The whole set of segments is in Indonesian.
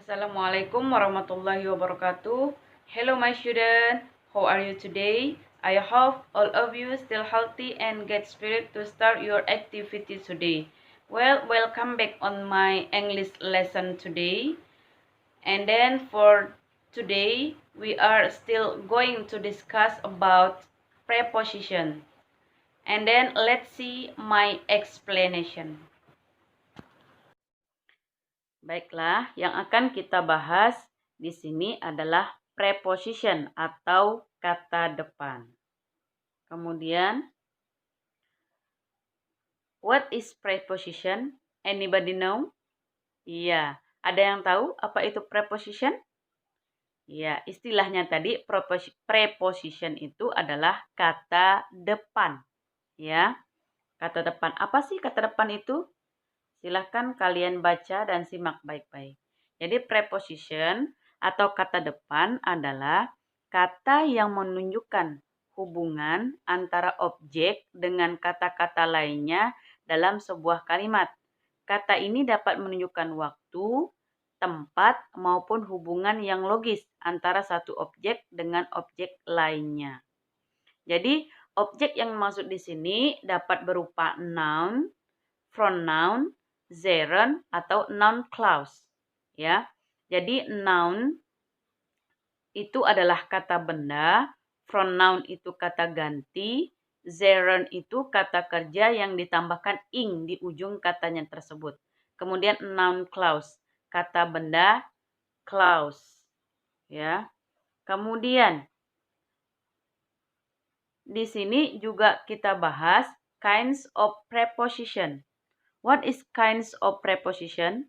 Assalamualaikum warahmatullahi wabarakatuh. Hello my student, how are you today? I hope all of you still healthy and get spirit to start your activity today. Well, welcome back on my English lesson today. And then for today, we are still going to discuss about preposition. And then let's see my explanation. Baiklah, yang akan kita bahas di sini adalah preposition atau kata depan. Kemudian, what is preposition? Anybody know? Iya, ada yang tahu apa itu preposition? Iya, istilahnya tadi preposition itu adalah kata depan. Ya, kata depan. Apa sih kata depan itu? Silahkan kalian baca dan simak baik-baik. Jadi preposition atau kata depan adalah kata yang menunjukkan hubungan antara objek dengan kata-kata lainnya dalam sebuah kalimat. Kata ini dapat menunjukkan waktu, tempat, maupun hubungan yang logis antara satu objek dengan objek lainnya. Jadi, objek yang dimaksud di sini dapat berupa noun, pronoun, gerund, atau noun clause. Ya. Jadi noun itu adalah kata benda, pronoun itu kata ganti, gerund itu kata kerja yang ditambahkan ing di ujung katanya tersebut. Kemudian noun clause, kata benda clause. Ya. Kemudian di sini juga kita bahas kinds of preposition. What is kinds of preposition?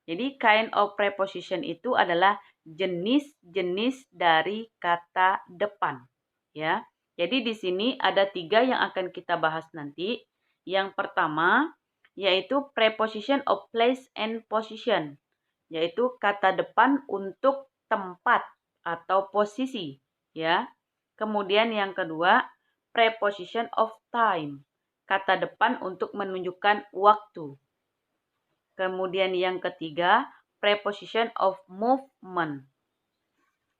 Jadi kind of preposition itu adalah jenis-jenis dari kata depan. Ya. Jadi di sini ada 3 yang akan kita bahas nanti. Yang pertama yaitu preposition of place and position, yaitu kata depan untuk tempat atau posisi. Ya. Kemudian yang kedua preposition of time, kata depan untuk menunjukkan waktu. Kemudian yang ketiga, preposition of movement.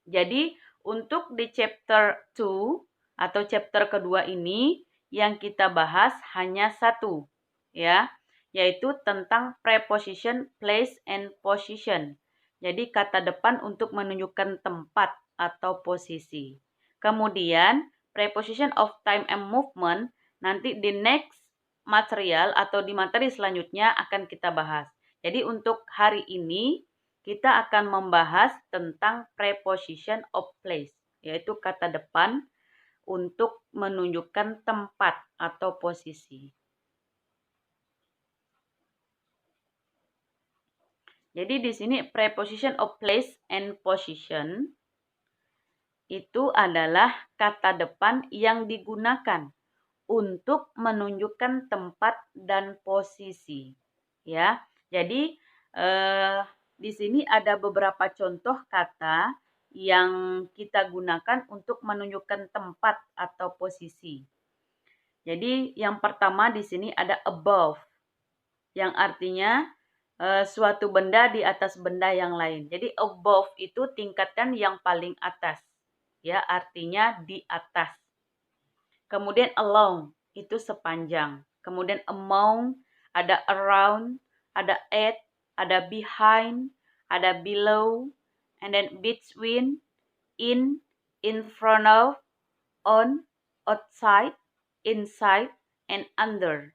Jadi, untuk di chapter 2 atau chapter kedua ini, yang kita bahas hanya satu, ya, yaitu tentang preposition place and position. Jadi, kata depan untuk menunjukkan tempat atau posisi. Kemudian, preposition of time and movement, nanti di next material atau di materi selanjutnya akan kita bahas. Jadi untuk hari ini kita akan membahas tentang preposition of place, yaitu kata depan untuk menunjukkan tempat atau posisi. Jadi di sini preposition of place and position itu adalah kata depan yang digunakan untuk menunjukkan tempat dan posisi. Ya, jadi di sini ada beberapa contoh kata yang kita gunakan untuk menunjukkan tempat atau posisi. Jadi yang pertama di sini ada above, yang artinya suatu benda di atas benda yang lain. Jadi above itu tingkatan yang paling atas, ya, artinya di atas. Kemudian along itu sepanjang. Kemudian among, ada around, ada at, ada behind, ada below, and then between, in front of, on, outside, inside, and under.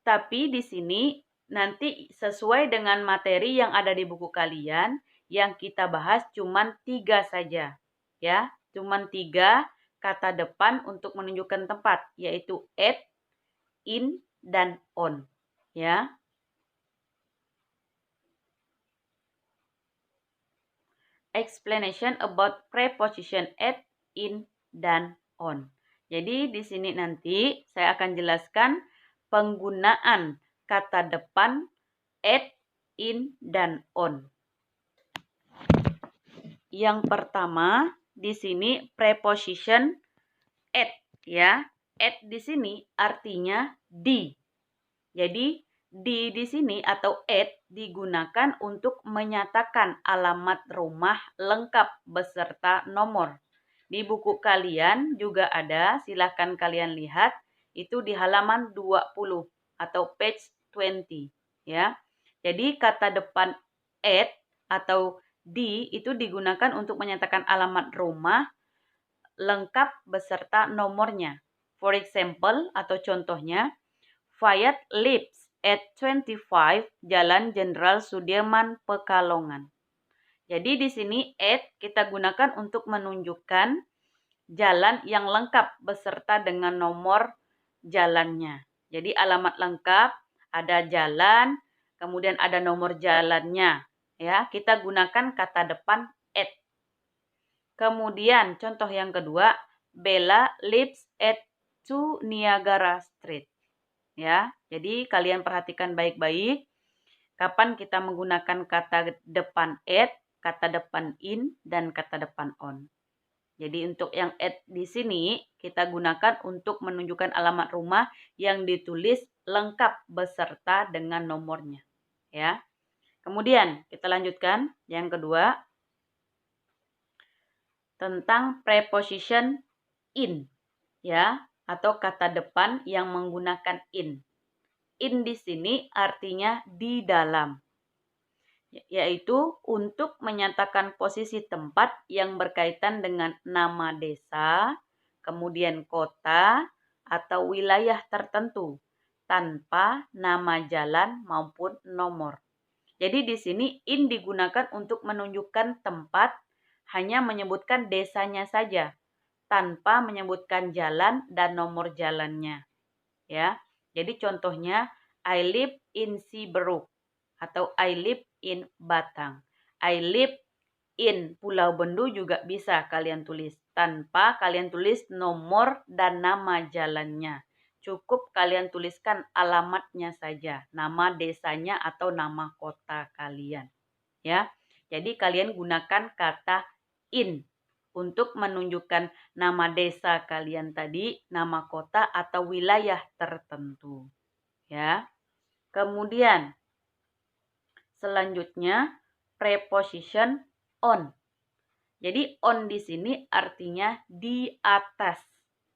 Tapi di sini nanti sesuai dengan materi yang ada di buku kalian, yang kita bahas cuman 3 saja. Ya, cuman 3 kata depan untuk menunjukkan tempat, yaitu at, in, dan on. Ya. Explanation about preposition at, in, dan on. Jadi di sini nanti saya akan jelaskan penggunaan kata depan at, in, dan on. Yang pertama di sini preposition at, ya. At di sini artinya di. Jadi Di sini atau at digunakan untuk menyatakan alamat rumah lengkap beserta nomor. Di buku kalian juga ada, silahkan kalian lihat, itu di halaman 20 atau page 20 ya. Jadi kata depan at atau di itu digunakan untuk menyatakan alamat rumah lengkap beserta nomornya. For example atau contohnya, Fayat lives at 25 Jalan Jenderal Sudirman, Pekalongan. Jadi di sini at kita gunakan untuk menunjukkan jalan yang lengkap beserta dengan nomor jalannya. Jadi alamat lengkap, ada jalan, kemudian ada nomor jalannya. Ya, kita gunakan kata depan at. Kemudian contoh yang kedua, Bella lives at 2 Niagara Street. Ya, jadi kalian perhatikan baik-baik kapan kita menggunakan kata depan at, kata depan in, dan kata depan on. Jadi untuk yang at di sini kita gunakan untuk menunjukkan alamat rumah yang ditulis lengkap beserta dengan nomornya. Ya. Kemudian kita lanjutkan yang kedua tentang preposition in, ya, atau kata depan yang menggunakan in. In di sini artinya di dalam, yaitu untuk menyatakan posisi tempat yang berkaitan dengan nama desa, kemudian kota, atau wilayah tertentu, tanpa nama jalan maupun nomor. Jadi di sini in digunakan untuk menunjukkan tempat, hanya menyebutkan desanya saja, tanpa menyebutkan jalan dan nomor jalannya. Ya. Jadi contohnya I live in Siberut atau I live in Batang. I live in Pulau Bendu juga bisa kalian tulis tanpa kalian tulis nomor dan nama jalannya. Cukup kalian tuliskan alamatnya saja, nama desanya atau nama kota kalian. Ya. Jadi kalian gunakan kata in untuk menunjukkan nama desa kalian tadi, nama kota atau wilayah tertentu. Ya. Kemudian selanjutnya preposition on. Jadi on di sini artinya di atas.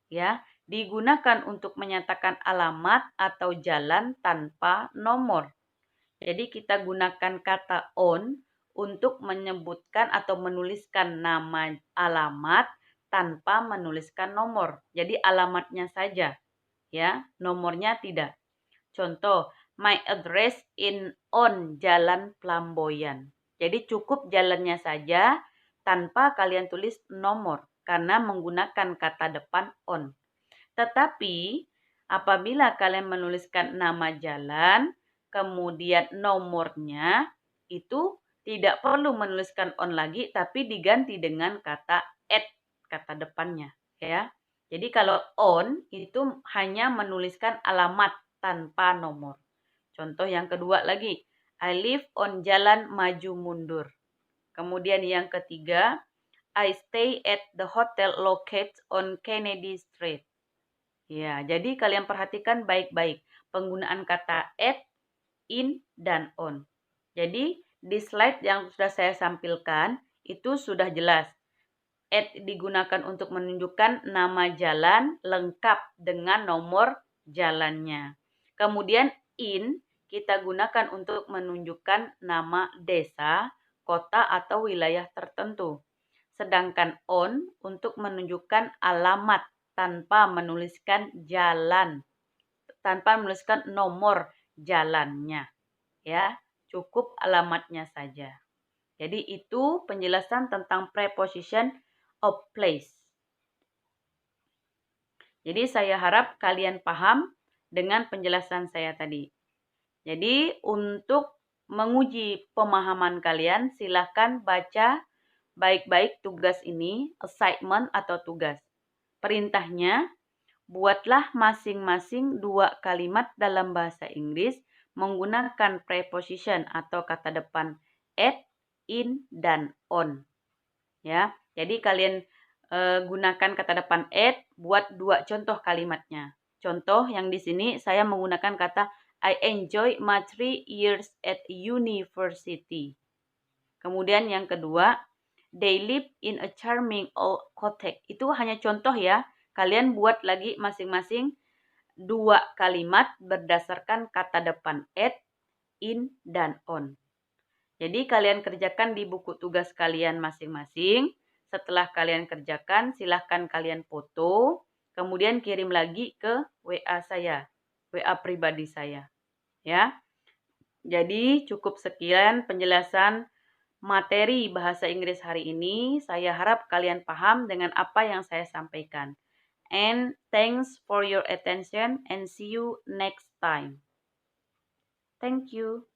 Ya, digunakan untuk menyatakan alamat atau jalan tanpa nomor. Jadi kita gunakan kata on untuk menyebutkan atau menuliskan nama alamat tanpa menuliskan nomor. Jadi alamatnya saja, ya, nomornya tidak. Contoh, my address in on Jalan Flamboyan. Jadi cukup jalannya saja tanpa kalian tulis nomor karena menggunakan kata depan on. Tetapi apabila kalian menuliskan nama jalan, kemudian nomornya, itu tidak perlu menuliskan on lagi, tapi diganti dengan kata at, kata depannya. Ya. Jadi kalau on itu hanya menuliskan alamat tanpa nomor. Contoh yang kedua lagi, I live on Jalan Maju Mundur. Kemudian yang ketiga, I stay at the hotel located on Kennedy Street. Ya, jadi kalian perhatikan baik-baik penggunaan kata at, in, dan on. Jadi di slide yang sudah saya sampilkan itu sudah jelas. At digunakan untuk menunjukkan nama jalan lengkap dengan nomor jalannya. Kemudian in kita gunakan untuk menunjukkan nama desa, kota, atau wilayah tertentu. Sedangkan on untuk menunjukkan alamat tanpa menuliskan jalan, tanpa menuliskan nomor jalannya. Ya, cukup alamatnya saja. Jadi itu penjelasan tentang preposition of place. Jadi saya harap kalian paham dengan penjelasan saya tadi. Jadi untuk menguji pemahaman kalian, silakan baca baik-baik tugas ini, assignment atau tugas. Perintahnya, buatlah masing-masing 2 kalimat dalam bahasa Inggris menggunakan preposition atau kata depan at, in, dan on. Ya, jadi kalian gunakan kata depan at buat 2 contoh kalimatnya. Contoh yang di sini saya menggunakan kata I enjoy my 3 years at university. Kemudian yang kedua, they live in a charming old cottage. Itu hanya contoh ya. Kalian buat lagi masing-masing 2 kalimat berdasarkan kata depan at, in, dan on. Jadi kalian kerjakan di buku tugas kalian masing-masing. Setelah kalian kerjakan, silahkan kalian foto, kemudian kirim lagi ke WA saya, WA pribadi saya. Ya. Jadi cukup sekian penjelasan materi bahasa Inggris hari ini. Saya harap kalian paham dengan apa yang saya sampaikan. And thanks for your attention and see you next time. Thank you.